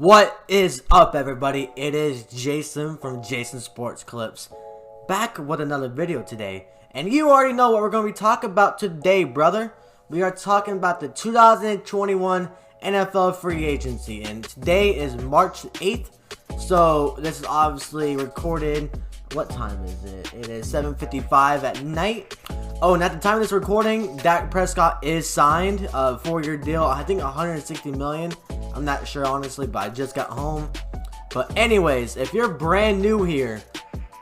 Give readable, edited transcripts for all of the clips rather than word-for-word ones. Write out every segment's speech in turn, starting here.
What is up, everybody? It is Jason from Jason Sports Clips, back with another video today. And you already know what we're going to be talking about today, brother. We are talking about the 2021 NFL free agency, and today is March 8th. So this is obviously recorded. What time is it? It is 7:55 at night. Oh, and at the time of this recording, Dak Prescott is signed a 4-year deal. I think $160 million. I'm not sure, honestly, but I just got home. But anyways, if you're brand new here,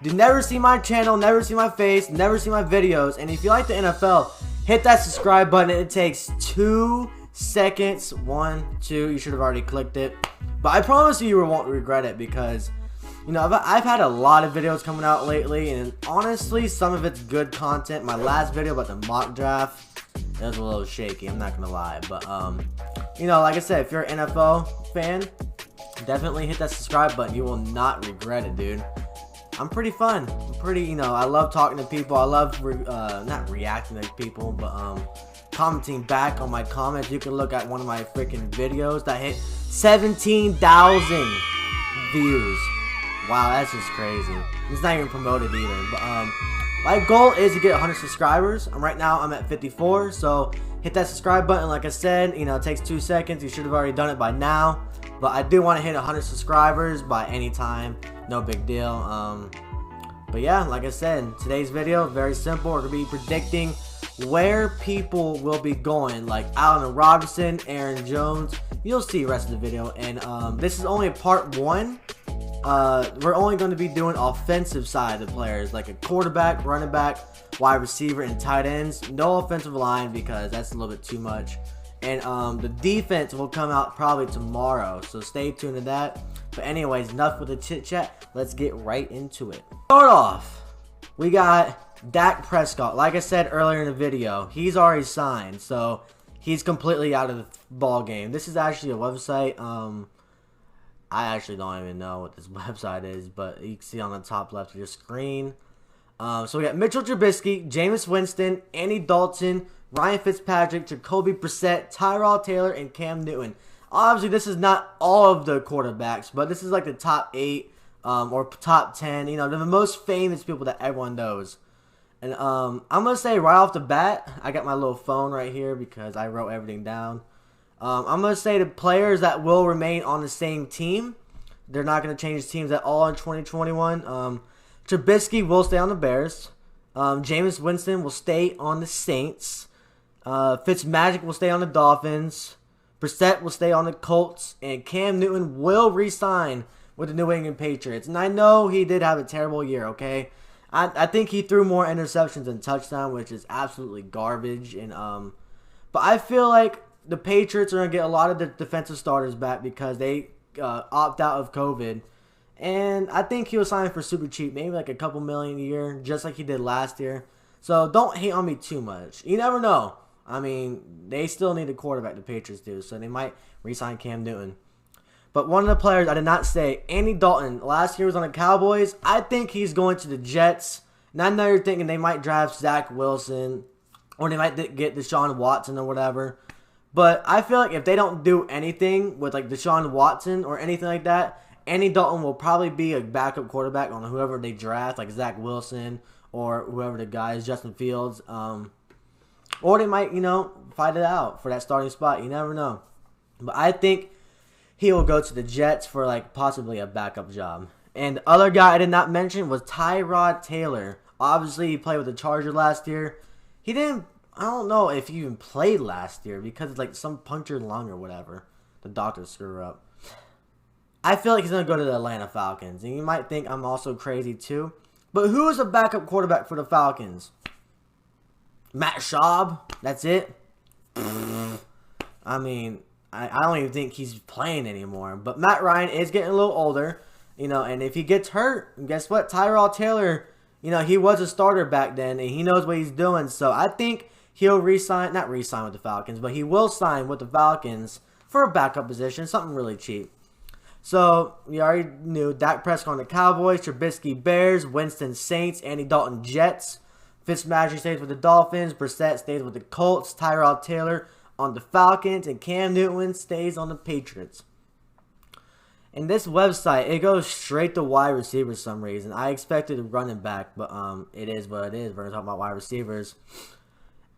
you never see my channel, never see my face, never see my videos, and if you like the NFL, hit that subscribe button. It takes 2 seconds. 1, 2. You should have already clicked it. But I promise you won't regret it because, you know, I've had a lot of videos coming out lately, and honestly, some of it's good content. My last video about the mock draft, it was a little shaky, I'm not gonna lie. But you know, like I said, if you're an NFL fan, definitely hit that subscribe button. You will not regret it, dude. I'm pretty fun. You know, I love talking to people. I love not reacting to people, but commenting back on my comments. You can look at one of my freaking videos that hit 17,000 views. Wow, that's just crazy. It's not even promoted either. But my goal is to get 100 subscribers. Right now I'm at 54, so hit that subscribe button. Like I said, you know, it takes 2 seconds. You should have already done it by now. But I do want to hit 100 subscribers by any time. No big deal. But yeah, like I said, today's video, very simple. We're going to be predicting where people will be going, like Allen Robinson, Aaron Jones. You'll see the rest of the video. And this is only part 1. We're only going to be doing offensive side of the players, like a quarterback, running back, wide receiver, and tight ends. No offensive line because that's a little bit too much. And the defense will come out probably tomorrow, so stay tuned to that. But anyways, enough with the chit chat. Let's get right into it. Start off, we got Dak Prescott. Like I said earlier in the video, he's already signed, so he's completely out of the ball game. This is actually a website. I actually don't even know what this website is, but you can see on the top left of your screen. So we got Mitchell Trubisky, Jameis Winston, Andy Dalton, Ryan Fitzpatrick, Jacoby Brissett, Tyrod Taylor, and Cam Newton. Obviously, this is not all of the quarterbacks, but this is like the top 8 or top 10. You know, they're the most famous people that everyone knows. And I'm going to say right off the bat, I got my little phone right here because I wrote everything down. I'm going to say the players that will remain on the same team, they're not going to change teams at all in 2021. Trubisky will stay on the Bears. Jameis Winston will stay on the Saints. Fitzmagic will stay on the Dolphins. Brissett will stay on the Colts. And Cam Newton will re-sign with the New England Patriots. And I know he did have a terrible year, okay? I think he threw more interceptions than touchdowns, which is absolutely garbage. And but I feel like the Patriots are going to get a lot of the defensive starters back because they opt out of COVID. And I think he'll sign for super cheap, maybe like a couple million a year, just like he did last year. So don't hate on me too much. You never know. I mean, they still need a quarterback, the Patriots do, so they might re-sign Cam Newton. But one of the players I did not say, Andy Dalton, last year was on the Cowboys. I think he's going to the Jets. And I know you're thinking they might draft Zach Wilson, or they might get Deshaun Watson or whatever. But I feel like if they don't do anything with like Deshaun Watson or anything like that, Andy Dalton will probably be a backup quarterback on whoever they draft, like Zach Wilson or whoever the guy is, Justin Fields. Or they might, you know, fight it out for that starting spot. You never know. But I think he will go to the Jets for like possibly a backup job. And the other guy I did not mention was Tyrod Taylor. Obviously, he played with the Chargers last year. He didn't. I don't know if he even played last year because it's like some punctured lung or whatever. The doctors screw up. I feel like he's going to go to the Atlanta Falcons. And you might think I'm also crazy too. But who is a backup quarterback for the Falcons? Matt Schaub? That's it? I mean, I don't even think he's playing anymore. But Matt Ryan is getting a little older. You know, and if he gets hurt, guess what? Tyrod Taylor, you know, he was a starter back then. And he knows what he's doing. So I think he'll not re-sign with the Falcons, but he will sign with the Falcons for a backup position, something really cheap. So, we already knew Dak Prescott on the Cowboys, Trubisky Bears, Winston Saints, Andy Dalton Jets, Fitzmagic stays with the Dolphins, Brissett stays with the Colts, Tyrod Taylor on the Falcons, and Cam Newton stays on the Patriots. And this website, it goes straight to wide receivers for some reason. I expected running back, but it is what it is. We're going to talk about wide receivers.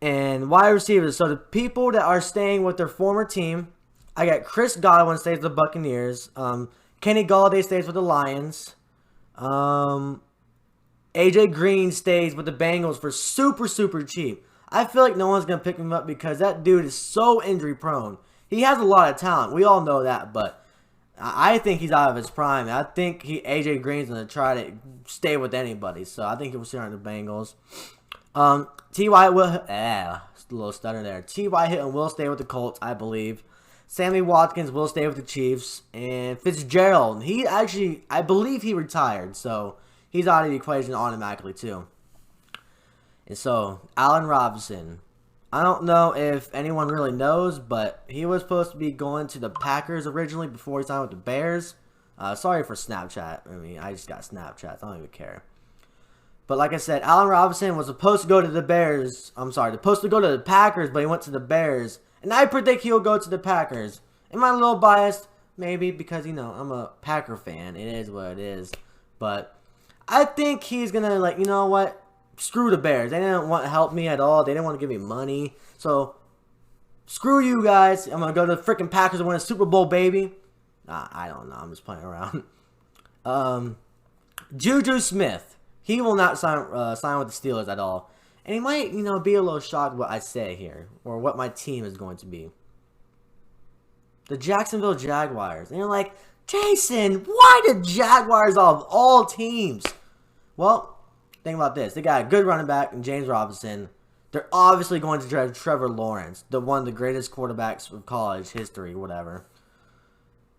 And wide receivers, so the people that are staying with their former team, I got Chris Godwin stays with the Buccaneers. Kenny Golladay stays with the Lions. AJ Green stays with the Bengals for super, super cheap. I feel like no one's going to pick him up because that dude is so injury prone. He has a lot of talent. We all know that, but I think he's out of his prime. I think AJ Green's going to try to stay with anybody. So I think he'll stay on the Bengals. T.Y. will, a little stutter there. T.Y. Hilton will stay with the Colts, I believe. Sammy Watkins will stay with the Chiefs. And Fitzgerald, he actually, I believe he retired. So he's out of the equation automatically too. And so, Allen Robinson. I don't know if anyone really knows, but he was supposed to be going to the Packers originally before he signed with the Bears. Sorry for Snapchat. I mean, I just got Snapchat. I don't even care. But like I said, Allen Robinson was supposed to go to the Bears. I'm sorry, supposed to go to the Packers, but he went to the Bears. And I predict he'll go to the Packers. Am I a little biased? Maybe, because, you know, I'm a Packer fan. It is what it is. But I think he's going to, like, you know what? Screw the Bears. They didn't want to help me at all. They didn't want to give me money. So, screw you guys. I'm going to go to the freaking Packers and win a Super Bowl, baby. I don't know. I'm just playing around. Juju Smith. He will not sign with the Steelers at all. And he might, you know, be a little shocked what I say here. Or what my team is going to be. The Jacksonville Jaguars. And you're like, Jason, why the Jaguars of all teams? Well, think about this. They got a good running back in James Robinson. They're obviously going to draft Trevor Lawrence, one of the greatest quarterbacks of college history, whatever.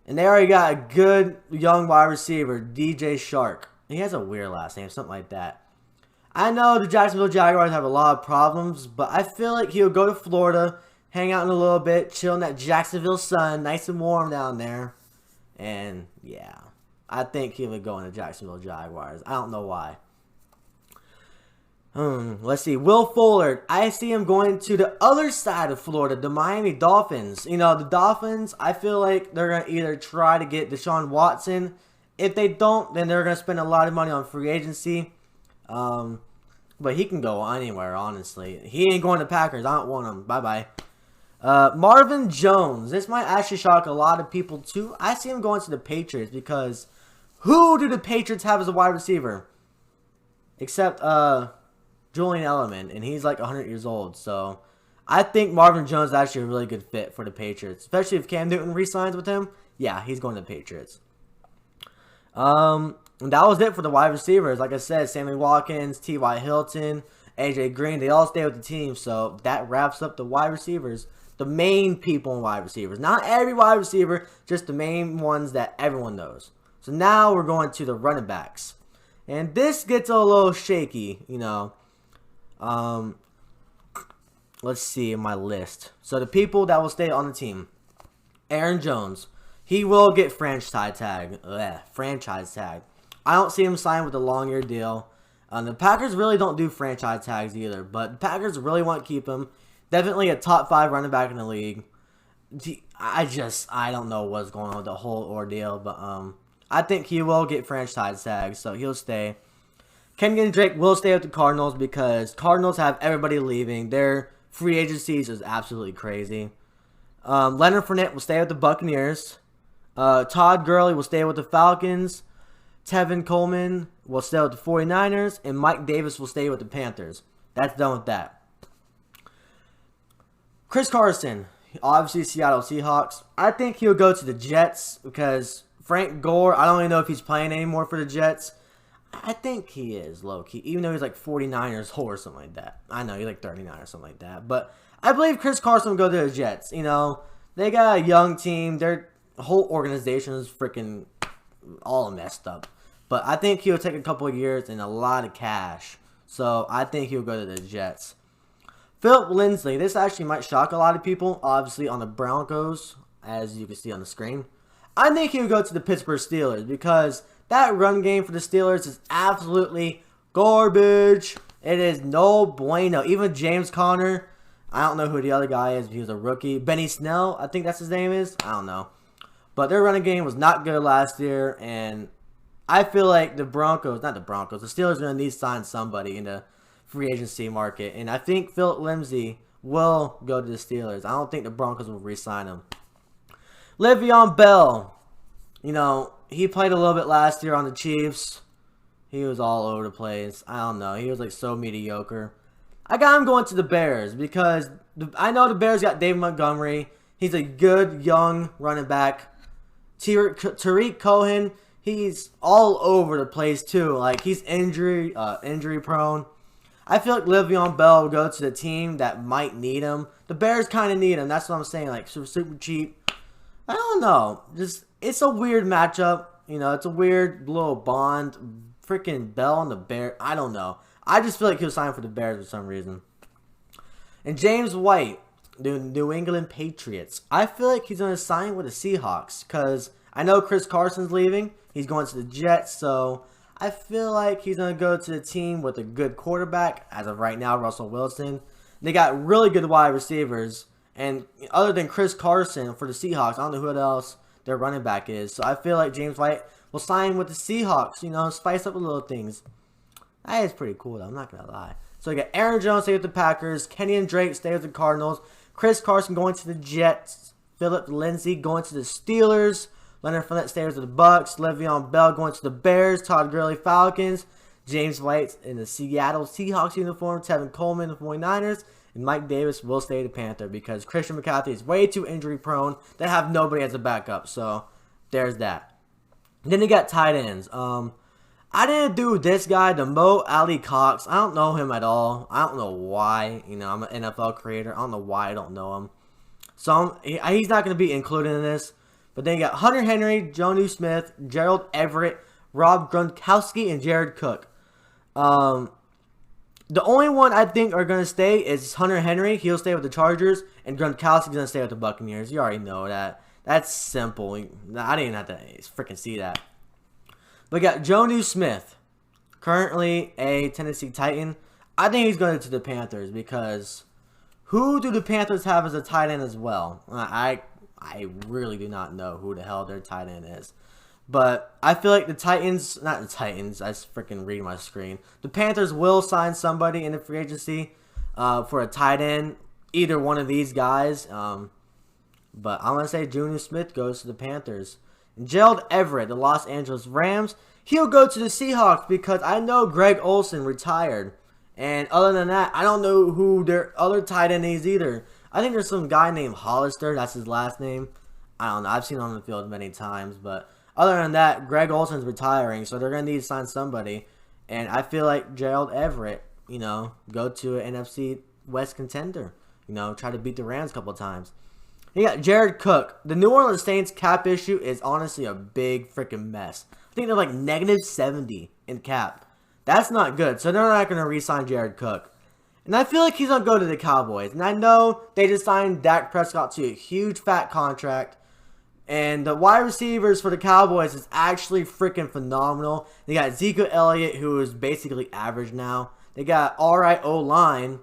And they already got a good young wide receiver, DJ Shark. He has a weird last name, something like that. I know the Jacksonville Jaguars have a lot of problems, but I feel like he'll go to Florida, hang out in a little bit, chill in that Jacksonville sun, nice and warm down there. And, yeah, I think he would go in the Jacksonville Jaguars. I don't know why. Let's see. Will Fuller. I see him going to the other side of Florida, the Miami Dolphins. You know, the Dolphins, I feel like they're going to either try to get Deshaun Watson. If they don't, then they're going to spend a lot of money on free agency. But he can go anywhere, honestly. He ain't going to Packers. I don't want him. Bye-bye. Marvin Jones. This might actually shock a lot of people, too. I see him going to the Patriots because who do the Patriots have as a wide receiver? Except, Julian Edelman, and he's like 100 years old. So, I think Marvin Jones is actually a really good fit for the Patriots. Especially if Cam Newton re-signs with him. Yeah, he's going to the Patriots. And that was it for the wide receivers. Like I said, Sammy Watkins, T.Y. Hilton, AJ Green, they all stay with the team. So, that wraps up the wide receivers. The main people in wide receivers. Not every wide receiver, just the main ones that everyone knows. So, now we're going to the running backs. And this gets a little shaky, you know. Let's see in my list. So the people that will stay on the team. Aaron Jones. He will get franchise tag. Franchise tag. I don't see him sign with a long-year deal. The Packers really don't do franchise tags either. But the Packers really want to keep him. Definitely a top 5 running back in the league. I don't know what's going on with the whole ordeal. But I think he will get franchise tags. So he'll stay. Kenyon Drake will stay with the Cardinals because Cardinals have everybody leaving. Their free agencies is absolutely crazy. Leonard Fournette will stay with the Buccaneers. Todd Gurley will stay with the Falcons. Tevin Coleman will stay with the 49ers. And Mike Davis will stay with the Panthers. That's done with that. Chris Carson, obviously Seattle Seahawks. I think he'll go to the Jets because Frank Gore, I don't even know if he's playing anymore for the Jets. I think he is, low-key, even though he's like 49 years old or something like that. I know, he's like 39 or something like that. But I believe Chris Carson will go to the Jets. You know, they got a young team. Their whole organization is freaking all messed up. But I think he'll take a couple of years and a lot of cash. So I think he'll go to the Jets. Philip Linsley. This actually might shock a lot of people. Obviously on the Broncos, as you can see on the screen. I think he'll go to the Pittsburgh Steelers because that run game for the Steelers is absolutely garbage. It is no bueno. Even James Conner, I don't know who the other guy is. He was a rookie. Benny Snell, I think that's his name is. I don't know. But their running game was not good last year, and I feel like the Steelers are going to need to sign somebody in the free agency market. And I think Philip Lindsay will go to the Steelers. I don't think the Broncos will re-sign him. Le'Veon Bell, you know, he played a little bit last year on the Chiefs. He was all over the place. I don't know. He was like so mediocre. I got him going to the Bears because I know the Bears got David Montgomery. He's a good young running back. Tariq Cohen, he's all over the place too. Like he's injury prone. I feel like Le'Veon Bell will go to the team that might need him. The Bears kind of need him. That's what I'm saying. Like super cheap. I don't know. Just it's a weird matchup. You know, it's a weird little bond. Freaking Bell and the Bears. I don't know. I just feel like he'll sign for the Bears for some reason. And James White, the New England Patriots. I feel like he's going to sign with the Seahawks because I know Chris Carson's leaving. He's going to the Jets, so I feel like he's going to go to the team with a good quarterback. As of right now, Russell Wilson. They got really good wide receivers. And other than Chris Carson for the Seahawks, I don't know who else their running back is. So I feel like James White will sign with the Seahawks. You know, spice up the little things. That is pretty cool, though. I'm not going to lie. So, we got Aaron Jones stay with the Packers. Kenny and Drake stay with the Cardinals. Chris Carson going to the Jets. Philip Lindsay going to the Steelers. Leonard Fournette stays with the Bucks. Le'Veon Bell going to the Bears. Todd Gurley, Falcons. James White in the Seattle Seahawks uniform. Tevin Coleman, the 49ers. And Mike Davis will stay the Panther because Christian McCaffrey is way too injury prone. They have nobody as a backup. So, there's that. Then you got tight ends. I didn't do this guy, the Mo Ali Cox. I don't know him at all. I don't know why. You know, I'm an NFL creator. I don't know why I don't know him. So he's not going to be included in this. But then you got Hunter Henry, Juju Smith, Gerald Everett, Rob Gronkowski, and Jared Cook. The only one I think are going to stay is Hunter Henry. He'll stay with the Chargers. And Gronkowski's going to stay with the Buccaneers. You already know that. That's simple. I didn't even have to freaking see that. We got Juju Smith, currently a Tennessee Titan. I think he's going to the Panthers because who do the Panthers have as a tight end as well? I really do not know who the hell their tight end is. But I feel like the Titans, not the Titans, I just freaking read my screen. The Panthers will sign somebody in the free agency for a tight end, either one of these guys. But I'm going to say Juju Smith goes to the Panthers. Gerald Everett, the Los Angeles Rams, he'll go to the Seahawks because I know Greg Olsen retired. And other than that, I don't know who their other tight end is either. I think there's some guy named Hollister. That's his last name. I don't know. I've seen him on the field many times. But other than that, Greg Olsen's retiring. So they're going to need to sign somebody. And I feel like Gerald Everett, you know, go to an NFC West contender. You know, try to beat the Rams a couple of times. You got Jared Cook. The New Orleans Saints cap issue is honestly a big freaking mess. I think they're like -70 in cap. That's not good. So they're not going to re-sign Jared Cook. And I feel like he's going to go to the Cowboys. And I know they just signed Dak Prescott to a huge fat contract. And the wide receivers for the Cowboys is actually freaking phenomenal. They got Zeke Elliott, who is basically average now. They got alright O-line.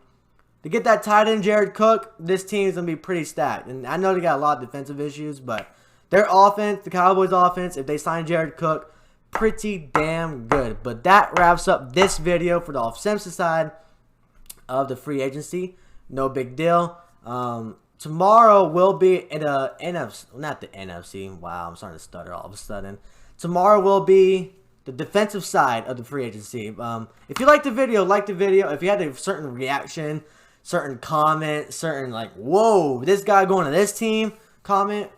To get that tight end Jared Cook, this team is going to be pretty stacked. And I know they got a lot of defensive issues, but their offense, the Cowboys' offense, if they sign Jared Cook, pretty damn good. But that wraps up this video for the offensive side of the free agency. No big deal. Tomorrow will be in the NFC, not the NFC. Wow, I'm starting to stutter all of a sudden. Tomorrow will be the defensive side of the free agency. If you liked the video, like the video. If you had a certain reaction, certain comment, certain like, whoa, this guy going to this team, comment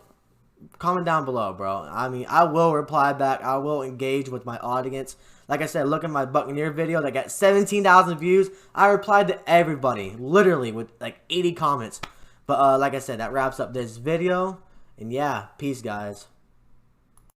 down below, bro. I mean, I will reply back. I will engage with my audience. Like I said, look at my Buccaneer video that got 17,000 views. I replied to everybody, literally, with like 80 comments. But like I said, that wraps up this video. And yeah, peace, guys.